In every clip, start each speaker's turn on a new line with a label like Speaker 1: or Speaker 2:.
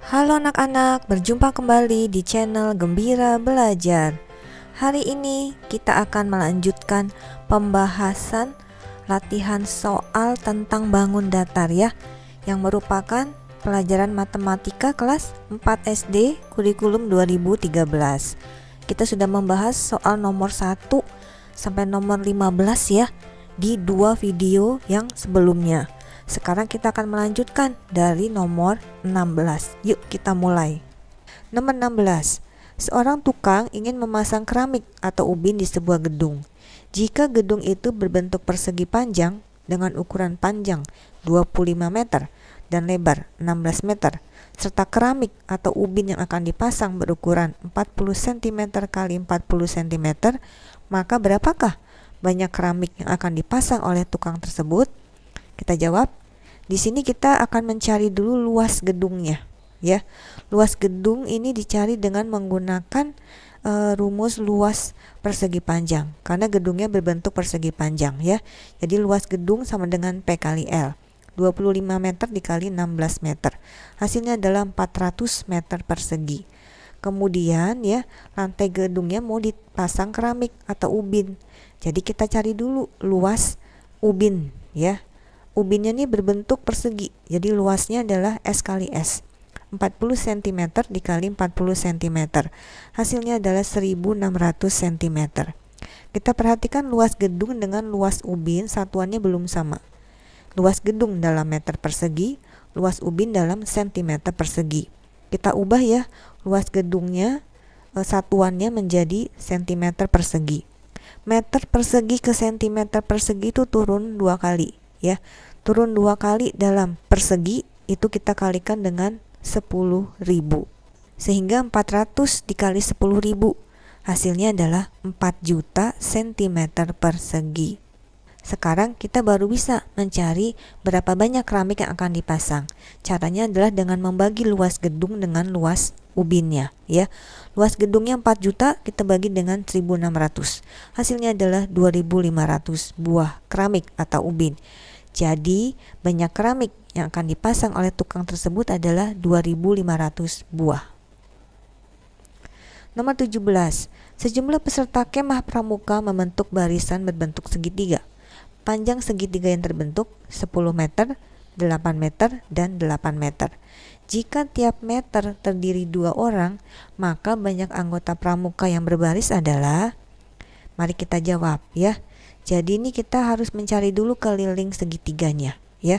Speaker 1: Halo anak-anak, berjumpa kembali di channel Gembira Belajar. Hari ini kita akan melanjutkan pembahasan latihan soal tentang bangun datar ya, yang merupakan pelajaran matematika kelas 4 SD kurikulum 2013. Kita sudah membahas soal nomor 1 sampai nomor 15 ya di dua video yang sebelumnya. Sekarang kita akan melanjutkan dari nomor 16. Yuk kita mulai. Nomor 16. Seorang tukang ingin memasang keramik atau ubin di sebuah gedung. Jika gedung itu berbentuk persegi panjang dengan ukuran panjang 25 meter dan lebar 16 meter, serta keramik atau ubin yang akan dipasang berukuran 40 cm x 40 cm, maka berapakah banyak keramik yang akan dipasang oleh tukang tersebut? Kita jawab. Di sini kita akan mencari dulu luas gedungnya ya. Luas gedung ini dicari dengan menggunakan rumus luas persegi panjang, karena gedungnya berbentuk persegi panjang ya. Jadi luas gedung sama dengan P kali L. 25 meter dikali 16 meter. Hasilnya adalah 400 meter persegi. Kemudian ya, lantai gedungnya mau dipasang keramik atau ubin. Jadi kita cari dulu luas ubin ya. Ubinnya ini berbentuk persegi, jadi luasnya adalah S kali S, 40 cm dikali 40 cm. Hasilnya adalah 1600 cm. Kita perhatikan luas gedung dengan luas ubin satuannya belum sama. Luas gedung dalam meter persegi, luas ubin dalam cm persegi. Kita ubah ya, luas gedungnya satuannya menjadi cm persegi. Meter persegi ke cm persegi itu turun 2 kali ya. Turun 2 kali dalam persegi itu kita kalikan dengan 10.000, sehingga 400 dikali 10.000 hasilnya adalah 4 juta cm persegi. Sekarang kita baru bisa mencari berapa banyak keramik yang akan dipasang. Caranya adalah dengan membagi luas gedung dengan luas ubinnya ya. Luas gedungnya 4 juta kita bagi dengan 1.600. Hasilnya adalah 2.500 buah keramik atau ubin. Jadi banyak keramik yang akan dipasang oleh tukang tersebut adalah 2.500 buah. Nomor 17. Sejumlah peserta kemah pramuka membentuk barisan berbentuk segitiga. Panjang segitiga yang terbentuk 10 meter, 8 meter, dan 8 meter. Jika tiap meter terdiri 2 orang, maka banyak anggota pramuka yang berbaris adalah, mari kita jawab ya. Jadi ini kita harus mencari dulu keliling segitiganya ya.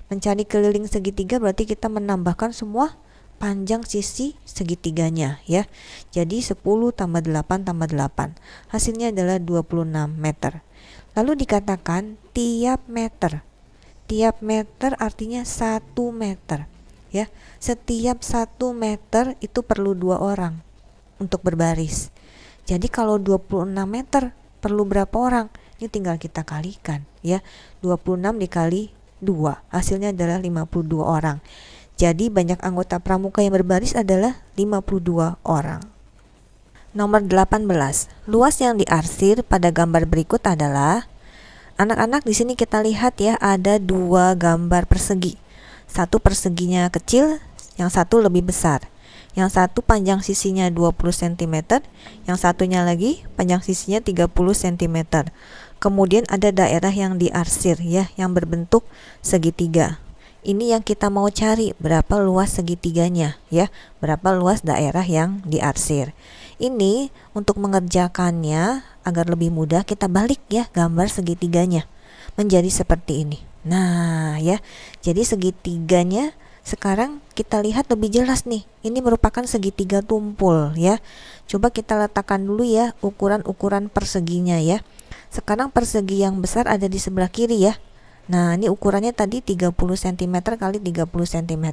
Speaker 1: Mencari keliling segitiga berarti kita menambahkan semua panjang sisi segitiganya ya. Jadi 10 tambah 8 tambah 8. Hasilnya adalah 26 meter. Lalu dikatakan tiap meter. Tiap meter artinya 1 meter ya. Setiap 1 meter itu perlu 2 orang untuk berbaris. Jadi kalau 26 meter perlu berapa orang? Ini tinggal kita kalikan ya. 26 dikali 2 hasilnya adalah 52 orang. Jadi banyak anggota pramuka yang berbaris adalah 52 orang. Nomor 18. Luas yang diarsir pada gambar berikut adalah, anak-anak di sini kita lihat ya, ada 2 gambar persegi. Satu perseginya kecil, yang satu lebih besar. Yang satu panjang sisinya 20 cm, yang satunya lagi panjang sisinya 30 cm. Kemudian ada daerah yang diarsir ya, yang berbentuk segitiga. Ini yang kita mau cari, berapa luas segitiganya ya, berapa luas daerah yang diarsir. Ini untuk mengerjakannya agar lebih mudah kita balik ya gambar segitiganya menjadi seperti ini. Nah ya, jadi segitiganya sekarang kita lihat lebih jelas nih. Ini merupakan segitiga tumpul ya. Coba kita letakkan dulu ya ukuran-ukuran perseginya ya. Sekarang persegi yang besar ada di sebelah kiri ya. Nah ini ukurannya tadi 30 cm kali 30 cm.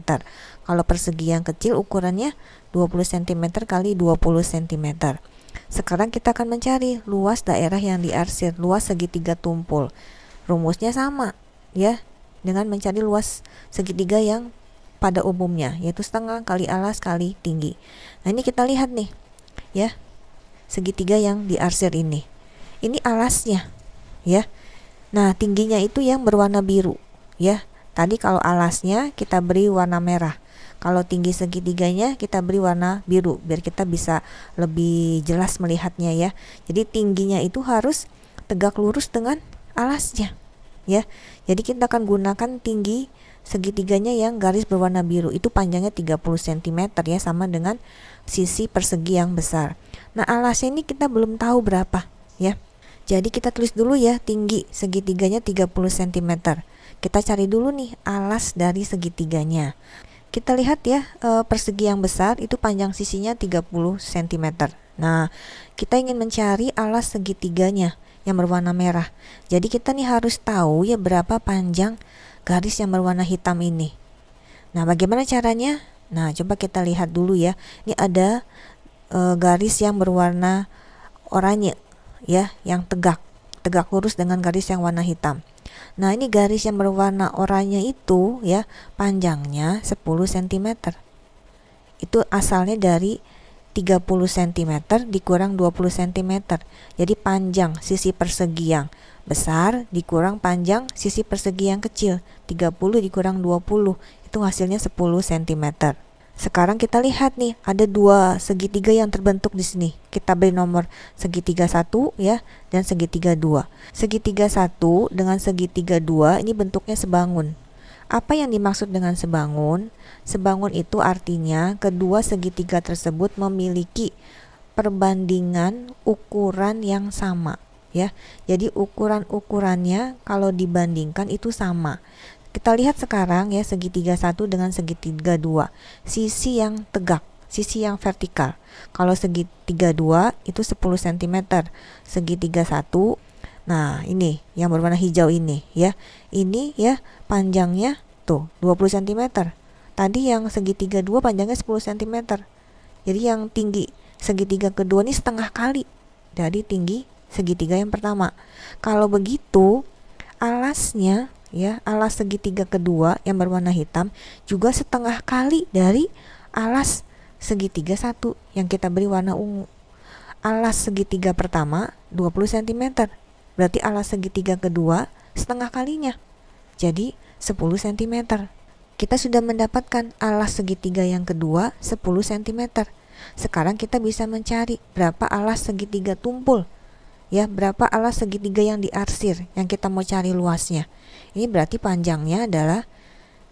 Speaker 1: Kalau persegi yang kecil ukurannya 20 cm kali 20 cm. Sekarang kita akan mencari luas daerah yang diarsir, luas segitiga tumpul. Rumusnya sama ya, dengan mencari luas segitiga yang pada umumnya, yaitu setengah kali alas kali tinggi. Nah ini kita lihat nih ya, segitiga yang diarsir ini alasnya ya. Nah tingginya itu yang berwarna biru ya. Tadi kalau alasnya kita beri warna merah, Kalau tinggi segitiganya kita beri warna biru biar kita bisa lebih jelas melihatnya ya. Jadi tingginya itu harus tegak lurus dengan alasnya ya. Jadi kita akan gunakan tinggi segitiganya yang garis berwarna biru, itu panjangnya 30 cm ya, sama dengan sisi persegi yang besar. Nah, alasnya ini kita belum tahu berapa ya. Jadi kita tulis dulu ya, tinggi segitiganya 30 cm. Kita cari dulu nih alas dari segitiganya. Kita lihat ya, persegi yang besar itu panjang sisinya 30 cm. Nah, kita ingin mencari alas segitiganya yang berwarna merah. Jadi kita nih harus tahu ya berapa panjang garis yang berwarna hitam ini. Nah, bagaimana caranya? Nah, coba kita lihat dulu ya. Ini ada garis yang berwarna oranye ya, yang tegak lurus dengan garis yang warna hitam. Nah, ini garis yang berwarna oranye itu ya panjangnya 10 cm. Itu asalnya dari 30 cm dikurang 20 cm. Jadi panjang sisi persegi yang besar dikurang panjang sisi persegi yang kecil. 30 dikurang 20 itu hasilnya 10 cm. Sekarang kita lihat nih, ada dua segitiga yang terbentuk di sini. Kita beri nomor segitiga 1 ya dan segitiga 2. Segitiga 1 dengan segitiga 2 ini bentuknya sebangun. Apa yang dimaksud dengan sebangun? Sebangun itu artinya kedua segitiga tersebut memiliki perbandingan ukuran yang sama ya. Jadi ukuran-ukurannya kalau dibandingkan itu sama. Kita lihat sekarang ya, segitiga 1 dengan segitiga 2. Sisi yang tegak, sisi yang vertikal. Kalau segitiga 2 itu 10 cm. Segitiga 1, nah ini yang berwarna hijau ini ya. Ini ya panjangnya tuh 20 cm. Tadi yang segitiga 2 panjangnya 10 cm. Jadi yang tinggi segitiga kedua ini setengah kali dari tinggi segitiga yang pertama. Kalau begitu alasnya ya, alas segitiga kedua yang berwarna hitam juga setengah kali dari alas segitiga 1 yang kita beri warna ungu. Alas segitiga pertama 20 cm, berarti alas segitiga kedua setengah kalinya, jadi 10 cm. Kita sudah mendapatkan alas segitiga yang kedua 10 cm. Sekarang kita bisa mencari berapa alas segitiga tumpul ya, berapa alas segitiga yang diarsir yang kita mau cari luasnya. Ini berarti panjangnya adalah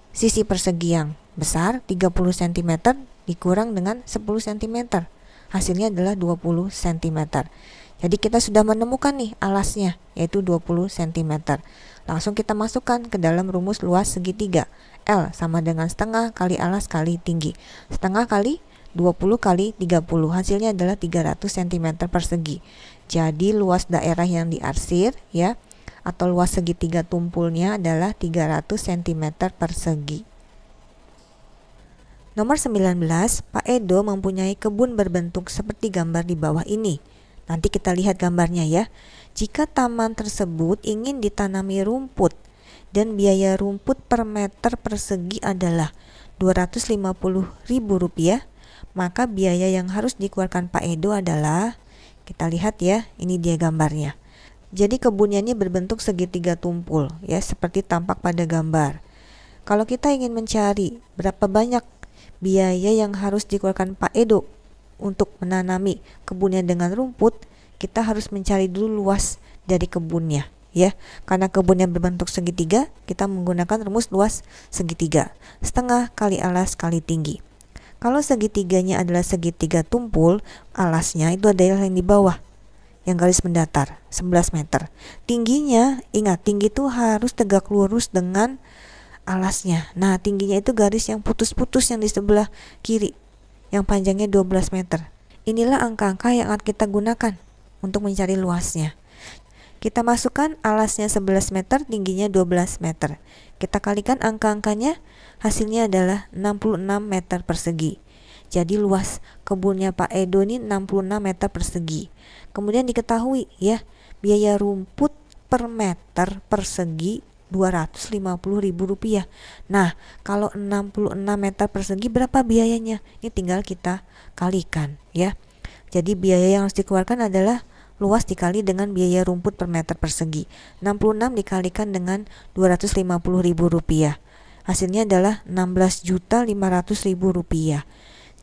Speaker 1: sisi persegi yang besar 30 cm dikurang dengan 10 cm. Hasilnya adalah 20 cm. Jadi kita sudah menemukan nih alasnya, yaitu 20 cm. Langsung kita masukkan ke dalam rumus luas segitiga. L sama dengan setengah kali alas kali tinggi. Setengah kali 20 kali 30, hasilnya adalah 300 cm persegi. Jadi luas daerah yang diarsir ya, atau luas segitiga tumpulnya adalah 300 cm persegi. Nomor 19, Pak Edo mempunyai kebun berbentuk seperti gambar di bawah ini. Nanti kita lihat gambarnya ya. Jika taman tersebut ingin ditanami rumput dan biaya rumput per meter persegi adalah Rp250.000, maka biaya yang harus dikeluarkan Pak Edo adalah, kita lihat ya, ini dia gambarnya. Jadi kebunnya ini berbentuk segitiga tumpul ya, seperti tampak pada gambar. Kalau kita ingin mencari berapa banyak biaya yang harus dikeluarkan Pak Edo untuk menanami kebunnya dengan rumput, kita harus mencari dulu luas dari kebunnya ya. Karena kebunnya berbentuk segitiga, kita menggunakan rumus luas segitiga. Setengah kali alas kali tinggi. Kalau segitiganya adalah segitiga tumpul, alasnya itu adalah yang di bawah, yang garis mendatar 11 meter. Tingginya, ingat tinggi itu harus tegak lurus dengan alasnya. Nah, tingginya itu garis yang putus-putus yang di sebelah kiri, yang panjangnya 12 meter. Inilah angka-angka yang akan kita gunakan untuk mencari luasnya. Kita masukkan alasnya 11 meter, tingginya 12 meter. Kita kalikan angka-angkanya, hasilnya adalah 66 meter persegi. Jadi luas kebunnya Pak Edo ini 66 meter persegi. Kemudian diketahui ya, biaya rumput per meter persegi Rp250.000. Nah, kalau 66 meter persegi berapa biayanya? Ini tinggal kita kalikan ya. Jadi biaya yang harus dikeluarkan adalah luas dikali dengan biaya rumput per meter persegi. 66 dikalikan dengan Rp250.000. Hasilnya adalah Rp16.500.000.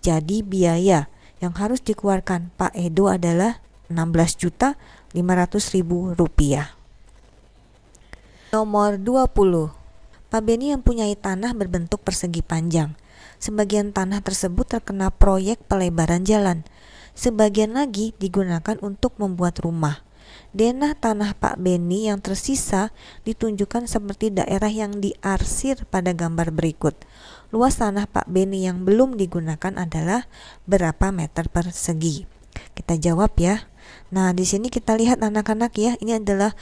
Speaker 1: Jadi biaya yang harus dikeluarkan Pak Edo adalah Rp16.500.000. Nomor 20. Pak Beni mempunyai tanah berbentuk persegi panjang. Sebagian tanah tersebut terkena proyek pelebaran jalan. Sebagian lagi digunakan untuk membuat rumah. Denah tanah Pak Beni yang tersisa ditunjukkan seperti daerah yang diarsir pada gambar berikut. Luas tanah Pak Beni yang belum digunakan adalah berapa meter persegi? Kita jawab ya. Nah, di sini kita lihat anak-anak ya, ini adalah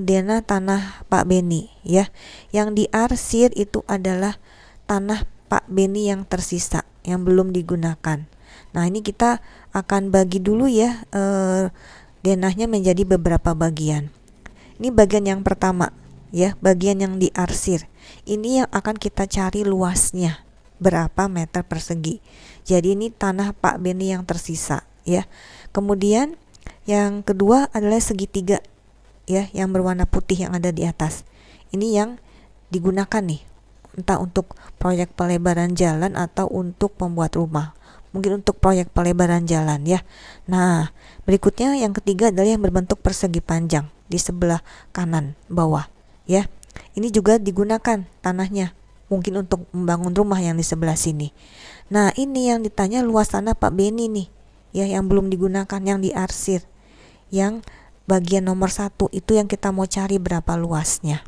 Speaker 1: denah tanah Pak Beni ya. Yang diarsir itu adalah tanah Pak Beni yang tersisa, yang belum digunakan. Nah, ini kita akan bagi dulu ya denahnya menjadi beberapa bagian. Ini bagian yang pertama ya, bagian yang diarsir. Ini yang akan kita cari luasnya berapa meter persegi. Jadi ini tanah Pak Beni yang tersisa ya. Kemudian yang kedua adalah segitiga ya, yang berwarna putih yang ada di atas. Ini yang digunakan nih, entah untuk proyek pelebaran jalan atau untuk membuat rumah. Mungkin untuk proyek pelebaran jalan ya. Nah, berikutnya yang ketiga adalah yang berbentuk persegi panjang di sebelah kanan bawah ya. Ini juga digunakan tanahnya, mungkin untuk membangun rumah yang di sebelah sini. Nah, ini yang ditanya luas tanah Pak Beni nih ya, yang belum digunakan, yang diarsir. Yang bagian nomor 1 itu yang kita mau cari berapa luasnya.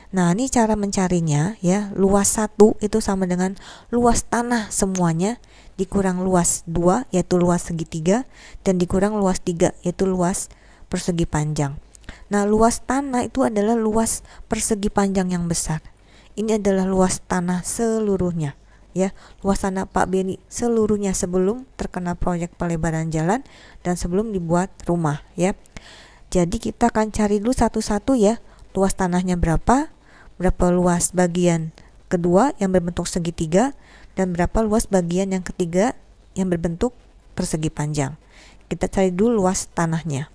Speaker 1: Nah, ini cara mencarinya ya. Luas 1 itu sama dengan luas tanah semuanya dikurang luas 2 yaitu luas segitiga, dan dikurang luas 3 yaitu luas persegi panjang. Nah, luas tanah itu adalah luas persegi panjang yang besar. Ini adalah luas tanah seluruhnya ya. Luas tanah Pak Beni seluruhnya sebelum terkena proyek pelebaran jalan dan sebelum dibuat rumah ya. Jadi kita akan cari dulu satu-satu ya. Luas tanahnya berapa luas bagian kedua yang berbentuk segitiga, dan berapa luas bagian yang ketiga yang berbentuk persegi panjang. Kita cari dulu luas tanahnya.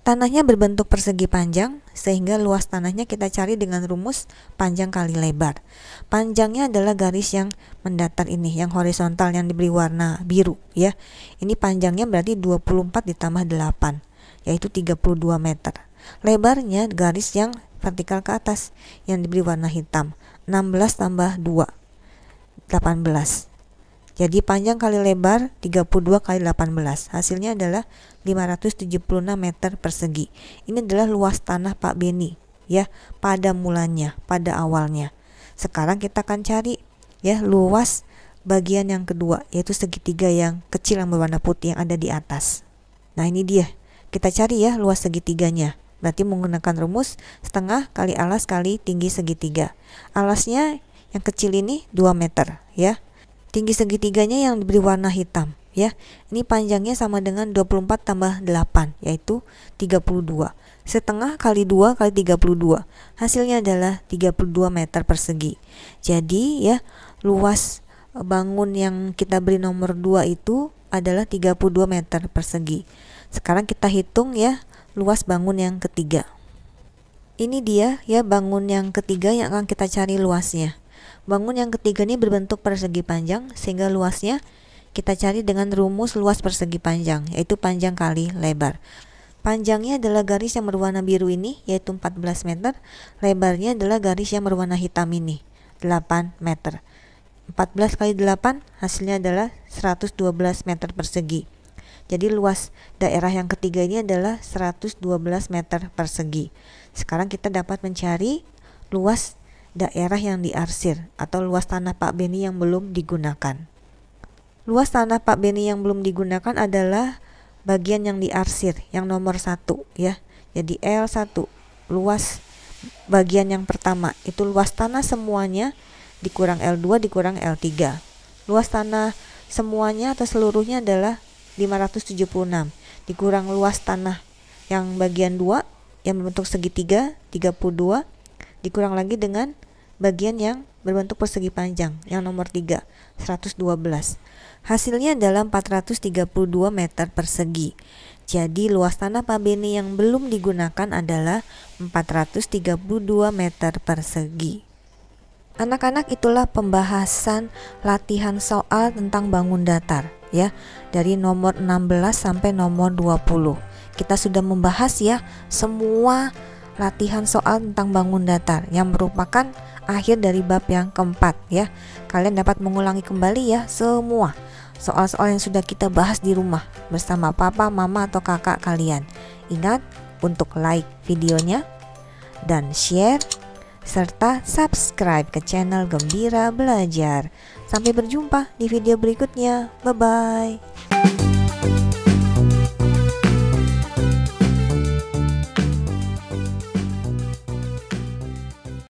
Speaker 1: Tanahnya berbentuk persegi panjang, sehingga luas tanahnya kita cari dengan rumus panjang kali lebar. Panjangnya adalah garis yang mendatar ini, yang horizontal yang diberi warna biru ya. Ini panjangnya berarti 24 ditambah 8 yaitu 32 meter. Lebarnya garis yang vertikal ke atas yang diberi warna hitam, 16 tambah 2 18. Jadi panjang kali lebar 32 kali 18. Hasilnya adalah 576 meter persegi. Ini adalah luas tanah Pak Beni ya, pada mulanya, pada awalnya. Sekarang kita akan cari ya luas bagian yang kedua, yaitu segitiga yang kecil yang berwarna putih yang ada di atas. Nah, ini dia. Kita cari ya luas segitiganya. Berarti menggunakan rumus setengah kali alas kali tinggi segitiga. Alasnya yang kecil ini 2 meter ya. Tinggi segitiganya yang diberi warna hitam ya. Ini panjangnya sama dengan 24 tambah 8 yaitu 32. Setengah kali 2 kali 32. Hasilnya adalah 32 meter persegi. Jadi ya, luas bangun yang kita beri nomor 2 itu adalah 32 meter persegi. Sekarang kita hitung ya luas bangun yang ketiga. Ini dia ya bangun yang ketiga yang akan kita cari luasnya. Bangun yang ketiga ini berbentuk persegi panjang, sehingga luasnya kita cari dengan rumus luas persegi panjang, yaitu panjang kali lebar. Panjangnya adalah garis yang berwarna biru ini, yaitu 14 meter. Lebarnya adalah garis yang berwarna hitam ini, 8 meter. 14 kali 8 hasilnya adalah 112 meter persegi. Jadi luas daerah yang ketiga ini adalah 112 meter persegi. Sekarang kita dapat mencari luas daerah yang diarsir atau luas tanah Pak Beni yang belum digunakan. Luas tanah Pak Beni yang belum digunakan adalah bagian yang diarsir, yang nomor 1 ya. Jadi L1, luas bagian yang pertama itu luas tanah semuanya dikurang L2 dikurang L3. Luas tanah semuanya atau seluruhnya adalah 576 dikurang luas tanah yang bagian 2 yang berbentuk segitiga 32 dikurang lagi dengan bagian yang berbentuk persegi panjang yang nomor 3 112. Hasilnya adalah 432 meter persegi. Jadi luas tanah Pak Beni yang belum digunakan adalah 432 meter persegi. Anak-anak, itulah pembahasan latihan soal tentang bangun datar ya, dari nomor 16 sampai nomor 20. Kita sudah membahas ya semua latihan soal tentang bangun datar yang merupakan akhir dari bab yang keempat ya. Kalian dapat mengulangi kembali ya semua soal-soal yang sudah kita bahas di rumah bersama papa, mama, atau kakak kalian. Ingat untuk like videonya dan share serta subscribe ke channel Gembira Belajar. Sampai berjumpa di video berikutnya. Bye bye.